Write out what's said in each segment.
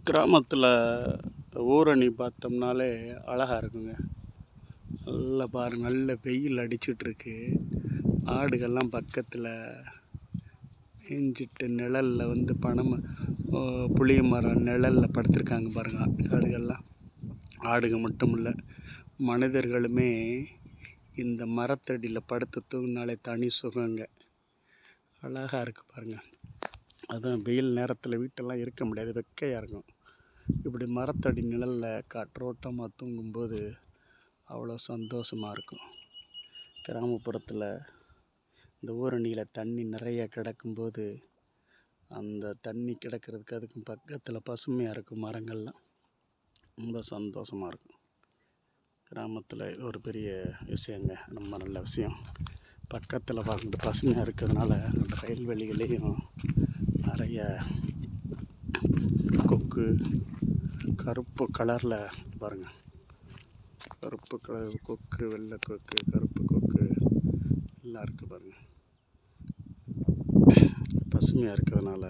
கிராமத்தில் ஊரணி பார்த்தோம்னாலே அழகாக இருக்குங்க. நல்லா பாருங்க, நல்ல வெயில் அடிச்சிட்ருக்கு. ஆடுகள்லாம் பக்கத்தில் மேய்ஞ்சிட்டு நிழலில் வந்து புளிய மரம் நிழலில் படுத்திருக்காங்க பாருங்கள். ஆடுகள்லாம் ஆடுகள் மட்டும் இல்லை, மனிதர்களுமே இந்த மரத்தடியில் படுத்து தூங்கினாலே தனி சுகங்க. அழகாக இருக்குது பாருங்கள். அதுவும் வெயில் நேரத்தில் வீட்டெல்லாம் இருக்க முடியாது, வெக்கையாக இருக்கும். இப்படி மரத்தடி நிழலில் காற்றோட்டமாக தூங்கும்போது அவ்வளோ சந்தோஷமாக இருக்கும். கிராமப்புறத்தில் இந்த ஊரணியில் தண்ணி நிறைய கிடக்கும்போது அந்த தண்ணி கிடக்கிறதுக்கு அதுக்கும் பக்கத்தில் பசுமையாக இருக்கும் மரங்கள்லாம், ரொம்ப சந்தோஷமாக இருக்கும். கிராமத்தில் ஒரு பெரிய விஷயங்க, ரொம்ப நல்ல விஷயம். பக்கத்தில் பார்க்கும்போது பசுமையாக இருக்கிறதுனால அந்த வயல்வெளிகளையும் நிறைய கொக்கு, கருப்பு கலரில் பாருங்கள், கருப்பு கலர் கொக்கு, வெள்ளை கொக்கு, கருப்பு கொக்கு எல்லாம் இருக்குது பாருங்கள். பசுமையாக இருக்கிறதுனால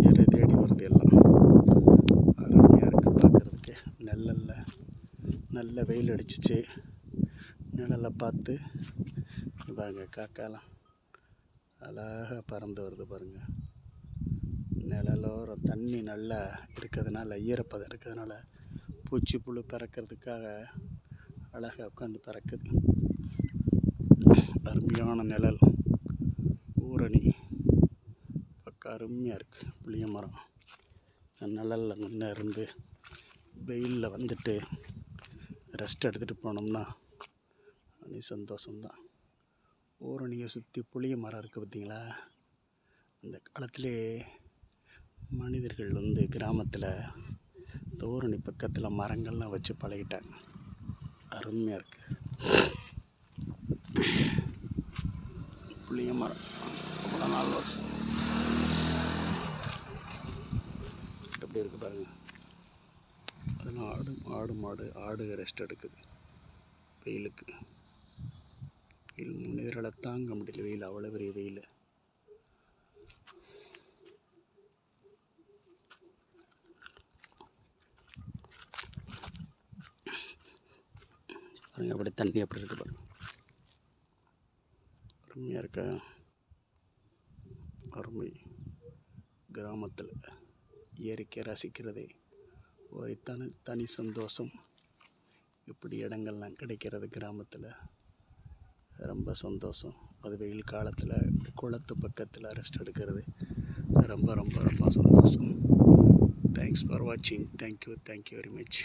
இறை தேடி வருது எல்லாம். அருமையாக இருக்குது பார்க்குறதுக்கு. நல்ல வெயில் அடிச்சிச்சு, நிழலை பார்த்து பாருங்கள். காக்காலாம் அழகாக பறந்து வருது பாருங்கள். நிழலோரம் தண்ணி நல்லா இருக்கிறதுனால, ஈரப்பதம் இருக்கிறதுனால பூச்சி புழு பறக்கிறதுக்காக அழகாக உட்காந்து பறக்குது. அருமையான நிழல். ஊரணி பக்கம் அருமையாக இருக்குது. புளிய மரம் நிழலில் முன்னே இருந்து வெயிலில் வந்துட்டு ரெஸ்ட் எடுத்துகிட்டு போனோம்னா அது சந்தோஷம்தான். ஊரணியை சுற்றி புளிய மரம் இருக்குது பார்த்தீங்களா. அந்த காலத்திலே மனிதர்கள் வந்து கிராமத்தில் இந்த ஊரணி பக்கத்தில் மரங்கள்லாம் வச்சு பழகிட்டாங்க. அருமையாக இருக்குது. புளிய மரம் அவ்வளோ 4 வருஷம் எப்படி இருக்குது பாருங்கள். அதெல்லாம் ஆடு ரெஸ்ட் எடுக்குது வெயிலுக்கு. மனிதர்களை தாங்க முடியல, வெயில் அவ்வளோ பெரிய வெயில். பாருங்கள், அப்படி தண்ணி அப்படி இருக்குது பாருங்கள். அருமையாக இருக்கா. அருமை. கிராமத்தில் இயற்கை ரசிக்கிறதே ஒரு தனி சந்தோஷம். இப்படி இடங்கள்லாம் கிடைக்கிறது கிராமத்தில் ரொம்ப சந்தோஷம். அது வெயில் காலத்தில் இப்படி குளத்து பக்கத்தில் ரெஸ்ட் எடுக்கிறது ரொம்ப ரொம்ப ரொம்ப சந்தோஷம். தேங்க்ஸ் ஃபார் வாட்சிங். Thank you very much.